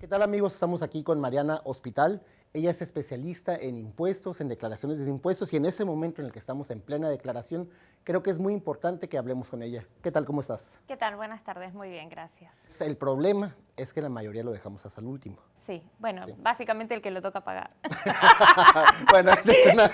¿Qué tal, amigos? Estamos aquí con Mariana Hospital. Ella es especialista en impuestos, en declaraciones de impuestos, y en ese momento en el que estamos en plena declaración, creo que es muy importante que hablemos con ella. ¿Qué tal? ¿Cómo estás? ¿Qué tal? Buenas tardes, muy bien, gracias. El problema es que la mayoría lo dejamos hasta el último. Sí, bueno, Sí. básicamente el que le toca pagar. Bueno, esta es una...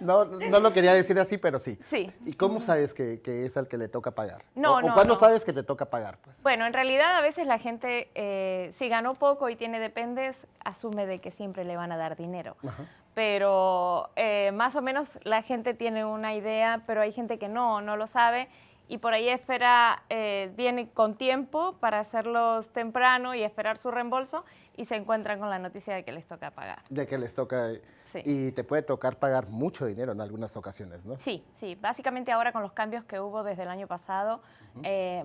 No lo quería decir así, pero sí. Sí. ¿Y cómo sabes que es al que le toca pagar? No, ¿O no, cuándo no. sabes que te toca pagar? Pues? Bueno, en realidad a veces la gente, si ganó poco y tiene dependes, asume de que siempre le van a dar dinero. Ajá. Pero más o menos la gente tiene una idea, pero hay gente que no lo sabe. Y por ahí espera, viene con tiempo para hacerlos temprano y esperar su reembolso y se encuentran con la noticia de que les toca pagar. De que les toca... Sí. Y te puede tocar pagar mucho dinero en algunas ocasiones, ¿no? Sí, sí. Básicamente ahora con los cambios que hubo desde el año pasado,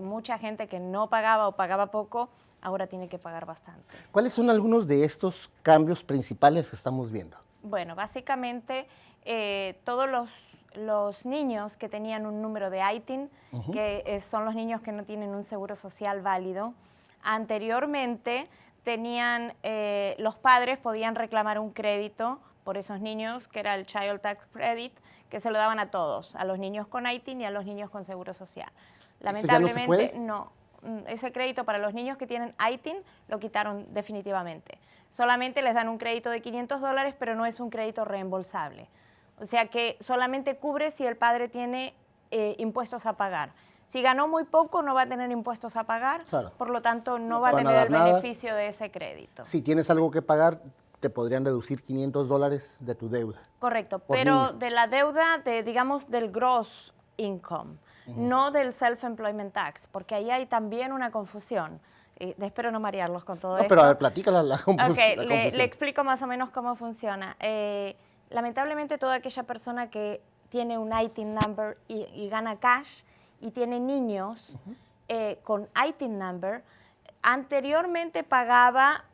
mucha gente que no pagaba o pagaba poco, ahora tiene que pagar bastante. ¿Cuáles son algunos de estos cambios principales que estamos viendo? Bueno, básicamente todos los niños que tenían un número de ITIN, que son los niños que no tienen un seguro social válido, anteriormente tenían, los padres podían reclamar un crédito por esos niños, que era el Child Tax Credit, que se lo daban a todos, a los niños con ITIN y a los niños con seguro social. Lamentablemente, no. Ese crédito para los niños que tienen ITIN lo quitaron definitivamente. Solamente les dan un crédito de $500, pero no es un crédito reembolsable. O sea que solamente cubre si el padre tiene impuestos a pagar. Si ganó muy poco, no va a tener impuestos a pagar, Claro. Por lo tanto, no No va a van a tener dar el nada. beneficio de ese crédito. Si tienes algo que pagar, te podrían deducir $500 de tu deuda. Correcto, Por pero niño. de la deuda, digamos, del gross income, no del self-employment tax, porque ahí hay también una confusión. Espero no marearlos con todo No, esto. pero a ver, platícala la Ok, confusión. le explico más o menos cómo funciona. Lamentablemente, toda aquella persona que tiene un ITIN number y gana cash y tiene niños con ITIN number, anteriormente pagaba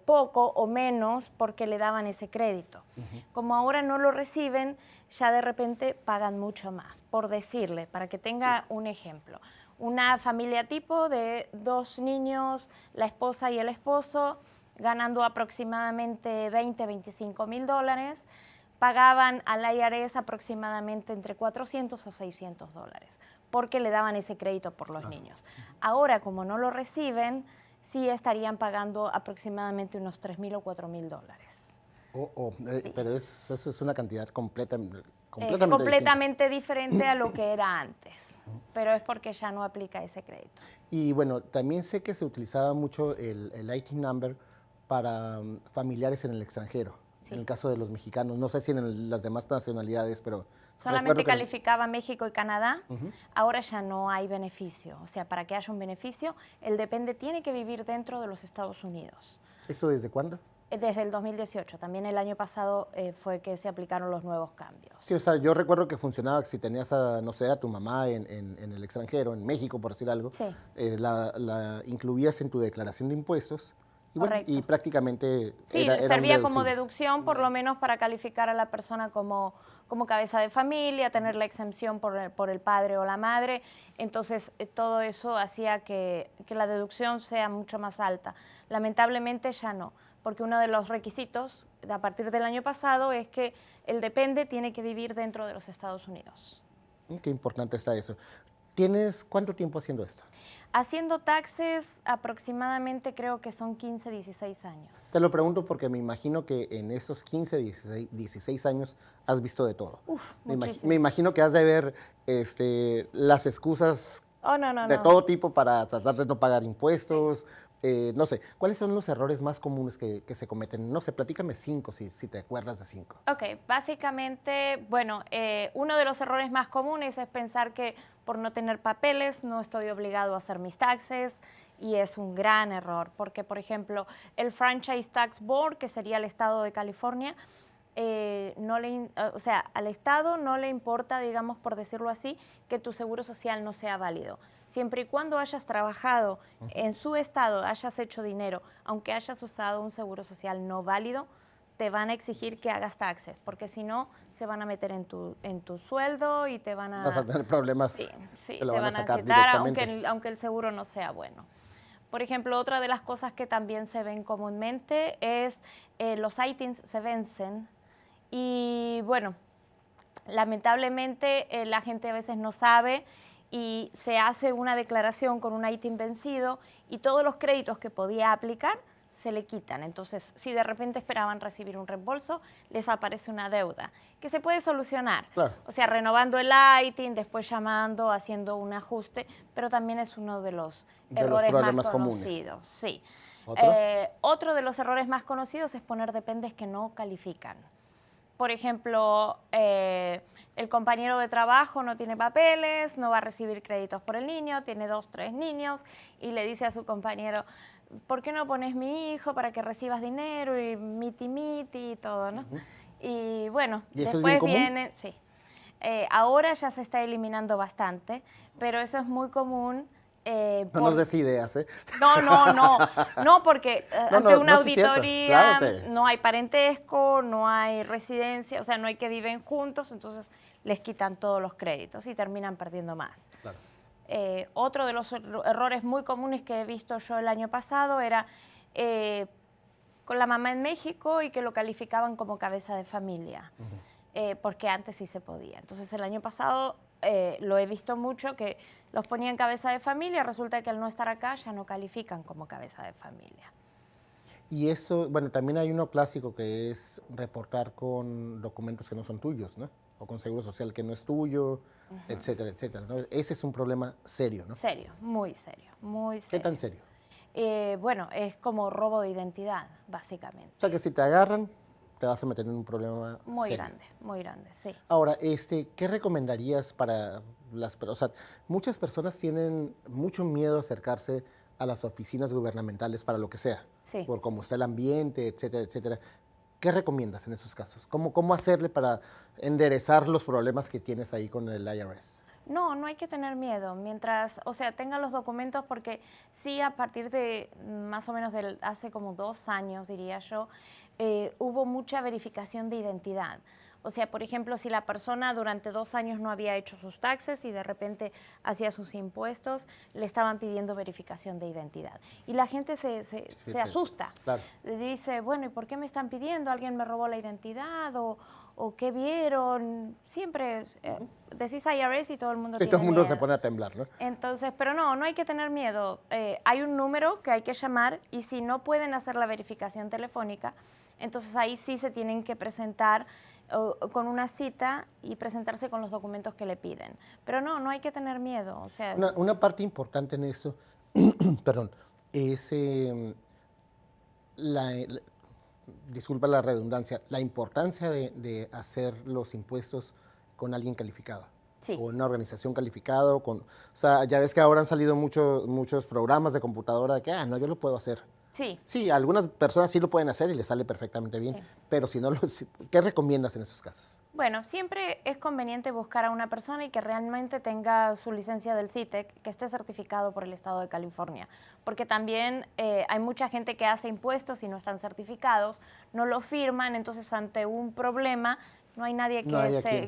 poco o menos porque le daban ese crédito. Como ahora no lo reciben, ya de repente pagan mucho más. Por decirle, para que tenga un ejemplo. Una familia tipo de 2 niños, la esposa y el esposo, ganando aproximadamente $20,000 a $25,000, pagaban al IRS aproximadamente entre $400 a $600, porque le daban ese crédito por los niños. Ahora, como no lo reciben, sí estarían pagando aproximadamente unos $3,000 o $4,000. Sí. Pero eso es una cantidad completamente Completamente diferente a lo que era antes, pero es porque ya no aplica ese crédito. Y bueno, también sé que se utilizaba mucho el ITIN number para familiares en el extranjero, Sí. en el caso de los mexicanos. No sé si en las demás nacionalidades, pero... Solamente calificaba México y Canadá, ahora ya no hay beneficio. O sea, para que haya un beneficio, el depende tiene que vivir dentro de los Estados Unidos. ¿Eso desde cuándo? Desde el 2018, también el año pasado fue que se aplicaron los nuevos cambios. Sí, o sea, yo recuerdo que funcionaba si tenías no sé, a tu mamá en el extranjero, en México, por decir algo, Sí. La incluías en tu declaración de impuestos y, bueno, Correcto. y prácticamente Sí, era servía un como deducible. deducción, por lo menos para calificar a la persona como cabeza de familia, tener la exención por el padre o la madre. Entonces, todo eso hacía que la deducción sea mucho más alta. Lamentablemente ya no, porque uno de los requisitos a partir del año pasado es que el depende tiene que vivir dentro de los Estados Unidos. Qué importante está eso. ¿Tienes cuánto tiempo haciendo esto? Haciendo taxes aproximadamente creo que son 15, 16 años. Te lo pregunto porque me imagino que en esos 15, 16 años has visto de todo. Uf, Me muchísimo. imagino que has de ver las excusas de todo tipo para tratar de no pagar impuestos. No sé, ¿cuáles son los errores más comunes que se cometen? No sé, platícame 5 si te acuerdas de 5. Ok, básicamente, bueno, uno de los errores más comunes es pensar que por no tener papeles no estoy obligado a hacer mis taxes, y es un gran error, porque por ejemplo, el Franchise Tax Board, que sería el estado de California, o sea, al Estado no le importa, digamos, por decirlo así, que tu seguro social no sea válido. Siempre y cuando hayas trabajado en su estado, hayas hecho dinero, aunque hayas usado un seguro social no válido, te van a exigir que hagas taxes, porque si no, se van a meter en tu sueldo y te van a... Vas a tener problemas. Sí, te lo te van a sacar quitar, directamente. aunque el seguro no sea bueno. Por ejemplo, otra de las cosas que también se ven comúnmente es los ITINs se vencen y bueno, lamentablemente la gente a veces no sabe y se hace una declaración con un ITIN vencido y todos los créditos que podía aplicar se le quitan. Entonces, si de repente esperaban recibir un reembolso, les aparece una deuda que se puede solucionar. Claro. O sea, renovando el ITIN, después llamando, haciendo un ajuste, pero también es uno de los errores más conocidos. Sí. Otro de los errores más conocidos es poner dependes que no califican. Por ejemplo, el compañero de trabajo no tiene papeles, no va a recibir créditos por el niño, tiene 2, 3 niños y le dice a su compañero, ¿por qué no pones mi hijo para que recibas dinero y miti y todo, no? Y bueno, ¿Y eso después es bien común? viene, sí. Ahora ya se está eliminando bastante, pero eso es muy común. No nos des ideas, ¿eh? No, porque ante una auditoría claro no hay parentesco, no hay residencia, o sea, no hay que viven juntos, entonces les quitan todos los créditos y terminan perdiendo más. Claro. Otro de los errores muy comunes que he visto yo el año pasado era con la mamá en México y que lo calificaban como cabeza de familia, porque antes sí se podía. Entonces el año pasado lo he visto mucho que los ponían cabeza de familia, resulta que al no estar acá ya no califican como cabeza de familia. Y esto, bueno, también hay uno clásico que es reportar con documentos que no son tuyos, ¿no? O con seguro social que no es tuyo, etcétera, etcétera, ¿no? Ese es un problema serio, ¿no? Serio, muy serio, muy serio. ¿Qué tan serio? Bueno, es como robo de identidad, básicamente. O sea, que si te agarran, te vas a meter en un problema muy serio. Muy grande, sí. Ahora, ¿qué recomendarías para las personas? O sea, muchas personas tienen mucho miedo a acercarse a las oficinas gubernamentales para lo que sea, sí. Por cómo está el ambiente, etcétera, etcétera. ¿Qué recomiendas en esos casos? ¿Cómo hacerle para enderezar los problemas que tienes ahí con el IRS? No hay que tener miedo, mientras, o sea, tengan los documentos, porque sí, a partir de más o menos hace como 2 años, diría yo, hubo mucha verificación de identidad. O sea, por ejemplo, si la persona durante 2 años no había hecho sus taxes y de repente hacía sus impuestos, le estaban pidiendo verificación de identidad. Y la gente se asusta. Claro. Dice, bueno, ¿y por qué me están pidiendo? ¿Alguien me robó la identidad? ¿O qué vieron? Siempre decís IRS y todo el mundo tiene todo el mundo miedo. se pone a temblar, ¿no? Entonces, pero no hay que tener miedo. Hay un número que hay que llamar y si no pueden hacer la verificación telefónica, entonces ahí sí se tienen que presentar con una cita y presentarse con los documentos que le piden. Pero no hay que tener miedo. O sea, una parte importante en esto, perdón, es disculpa la redundancia, la importancia de hacer los impuestos con alguien calificado. Sí. O una organización calificada. O sea, ya ves que ahora han salido muchos programas de computadora de que, no, yo lo puedo hacer. Sí. Sí, algunas personas sí lo pueden hacer y les sale perfectamente bien, sí. Pero si no, ¿qué recomiendas en esos casos? Bueno, siempre es conveniente buscar a una persona y que realmente tenga su licencia del CITEC, que esté certificado por el Estado de California, porque también hay mucha gente que hace impuestos y no están certificados, no lo firman, entonces ante un problema no hay nadie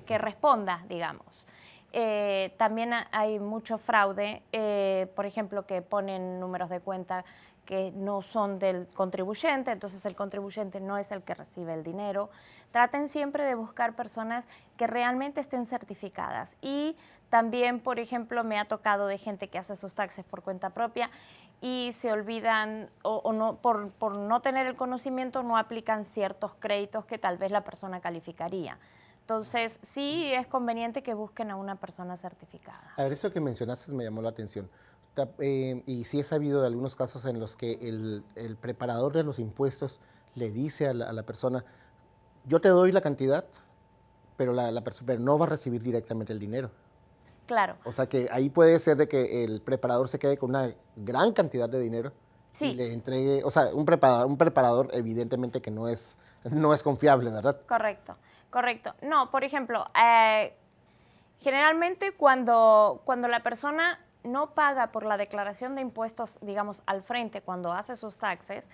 que responda, digamos. También hay mucho fraude, por ejemplo, que ponen números de cuenta que no son del contribuyente, entonces el contribuyente no es el que recibe el dinero. Traten siempre de buscar personas que realmente estén certificadas. Y también, por ejemplo, me ha tocado de gente que hace sus taxes por cuenta propia y se olvidan o no, por no tener el conocimiento no aplican ciertos créditos que tal vez la persona calificaría. Entonces, sí es conveniente que busquen a una persona certificada. A ver, eso que mencionaste me llamó la atención. Y sí he sabido de algunos casos en los que el preparador de los impuestos le dice a la persona, yo te doy la cantidad, pero pero no va a recibir directamente el dinero. Claro. O sea que ahí puede ser de que el preparador se quede con una gran cantidad de dinero sí. Y le entregue, o sea, un preparador evidentemente que no es confiable, ¿verdad? Correcto. No, por ejemplo, generalmente cuando la persona no paga por la declaración de impuestos, digamos, al frente cuando hace sus taxes,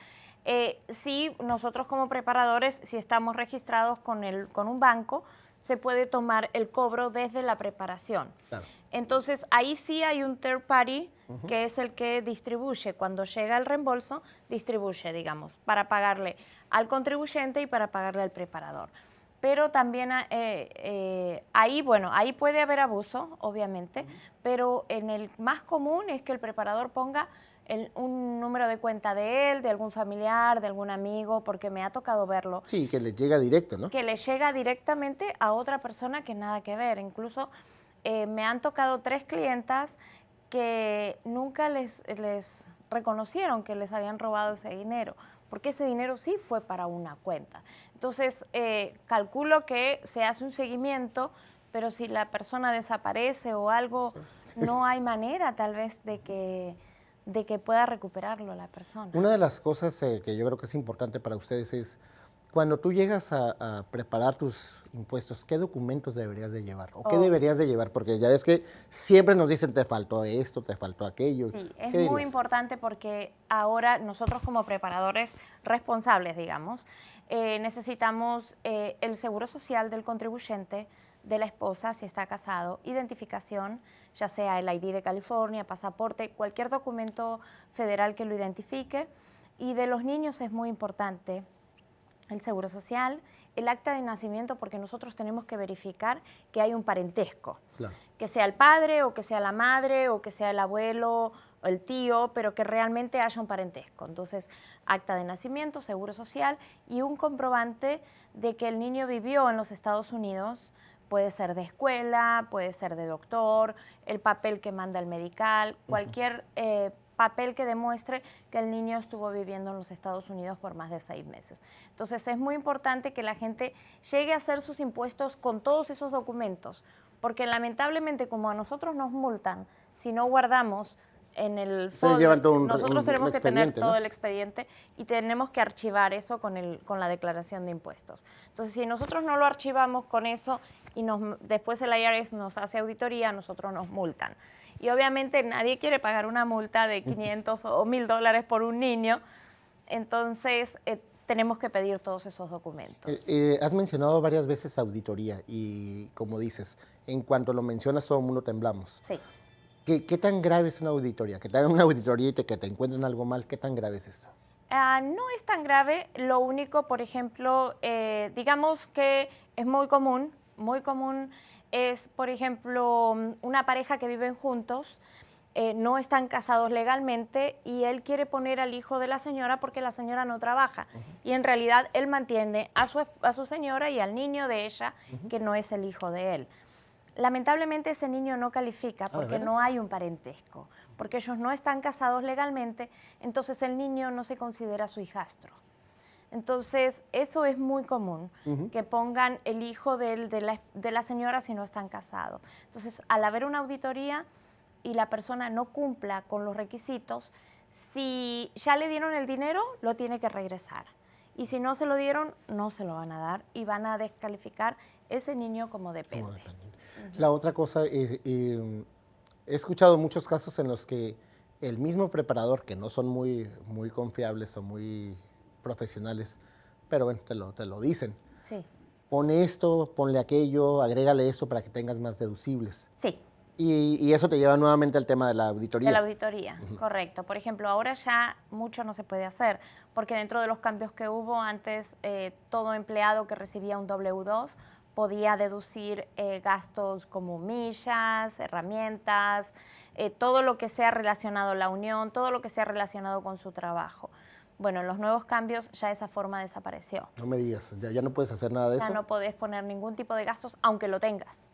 sí, nosotros como preparadores, si estamos registrados con un banco, se puede tomar el cobro desde la preparación. Claro. Entonces, ahí sí hay un third party que es el que distribuye. Cuando llega el reembolso, distribuye, digamos, para pagarle al contribuyente y para pagarle al preparador. Pero también ahí, bueno, ahí puede haber abuso, obviamente, pero en el más común es que el preparador ponga un número de cuenta de él, de algún familiar, de algún amigo, porque me ha tocado verlo. Sí, que le llega directo, ¿no? Que le llega directamente a otra persona que nada que ver. Incluso me han tocado 3 clientas que nunca les reconocieron que les habían robado ese dinero, porque ese dinero sí fue para una cuenta. Entonces, calculo que se hace un seguimiento, pero si la persona desaparece o algo, no hay manera tal vez de que pueda recuperarlo la persona. Una de las cosas que yo creo que es importante para ustedes es, cuando tú llegas a preparar tus impuestos, ¿qué documentos deberías de llevar? ¿O qué deberías de llevar? Porque ya ves que siempre nos dicen, te faltó esto, te faltó aquello. Sí, es muy importante porque ahora nosotros como preparadores responsables, digamos, necesitamos el seguro social del contribuyente, de la esposa si está casado, identificación, ya sea el ID de California, pasaporte, cualquier documento federal que lo identifique. Y de los niños es muy importante el seguro social, el acta de nacimiento, porque nosotros tenemos que verificar que hay un parentesco. Claro. Que sea el padre o que sea la madre o que sea el abuelo o el tío, pero que realmente haya un parentesco. Entonces, acta de nacimiento, seguro social y un comprobante de que el niño vivió en los Estados Unidos. Puede ser de escuela, puede ser de doctor, el papel que manda el medical, cualquier papel que demuestre que el niño estuvo viviendo en los Estados Unidos por más de 6 meses. Entonces es muy importante que la gente llegue a hacer sus impuestos con todos esos documentos, porque lamentablemente como a nosotros nos multan, si no guardamos en el folder, nosotros tenemos que tener todo, ¿no?, el expediente y tenemos que archivar eso con la declaración de impuestos. Entonces, si nosotros no lo archivamos con eso y después el IRS nos hace auditoría, a nosotros nos multan. Y obviamente nadie quiere pagar una multa de 500 o $1,000 por un niño, entonces tenemos que pedir todos esos documentos. Has mencionado varias veces auditoría y, como dices, en cuanto lo mencionas todo el mundo temblamos. Sí. ¿Qué tan grave es una auditoría? Que te hagan una auditoría y que te encuentren algo mal, ¿qué tan grave es esto? No es tan grave, lo único, por ejemplo, digamos que es muy común es, por ejemplo, una pareja que viven juntos, no están casados legalmente y él quiere poner al hijo de la señora porque la señora no trabaja. Y en realidad él mantiene a su señora y al niño de ella, que no es el hijo de él. Lamentablemente ese niño no califica porque no hay un parentesco, porque ellos no están casados legalmente, entonces el niño no se considera su hijastro. Entonces eso es muy común, que pongan el hijo de la señora si no están casados. Entonces al haber una auditoría y la persona no cumpla con los requisitos, si ya le dieron el dinero, lo tiene que regresar. Y si no se lo dieron, no se lo van a dar y van a descalificar ese niño como depende. La otra cosa, he escuchado muchos casos en los que el mismo preparador, que no son muy confiables o muy profesionales, pero bueno, te lo dicen. Sí. Pone esto, ponle aquello, agrégale esto para que tengas más deducibles. Sí. Y eso te lleva nuevamente al tema de la auditoría. De la auditoría, correcto. Por ejemplo, ahora ya mucho no se puede hacer, porque dentro de los cambios que hubo antes, todo empleado que recibía un W2 podía deducir gastos como millas, herramientas, todo lo que sea relacionado a la unión, todo lo que sea relacionado con su trabajo. Bueno, en los nuevos cambios ya esa forma desapareció. No me digas, ya no puedes hacer nada de eso. Ya no podés poner ningún tipo de gastos, aunque lo tengas.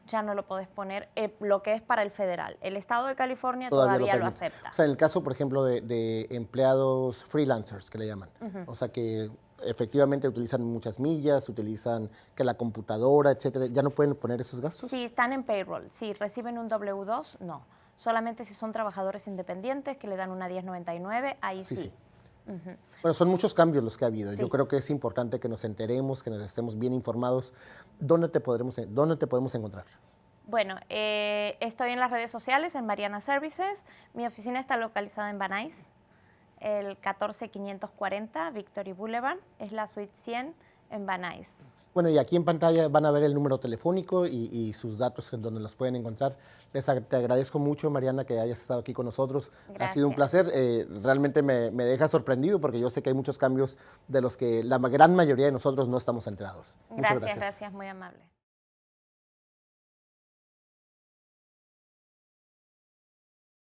Ya no lo podés poner, lo que es para el federal. El estado de California todavía lo acepta. O sea, en el caso, por ejemplo, de empleados freelancers, que le llaman. O sea, que efectivamente utilizan muchas millas, utilizan que la computadora, etcétera. ¿Ya no pueden poner esos gastos? Si están en payroll, si reciben un W2, no. Solamente si son trabajadores independientes que le dan una 1099, ahí sí. Bueno, son muchos cambios los que ha habido. Sí. Yo creo que es importante que nos enteremos, que nos estemos bien informados. ¿Dónde te podemos encontrar? Bueno, estoy en las redes sociales, en Mariana Services. Mi oficina está localizada en Van Nuys, el 14540 Victory Boulevard. Es la suite 100 en Van Nuys. Bueno, y aquí en pantalla van a ver el número telefónico y sus datos en donde los pueden encontrar. Te agradezco mucho, Mariana, que hayas estado aquí con nosotros. Gracias. Ha sido un placer. Realmente me deja sorprendido porque yo sé que hay muchos cambios de los que la gran mayoría de nosotros no estamos enterados. Muchas gracias. Gracias, muy amable.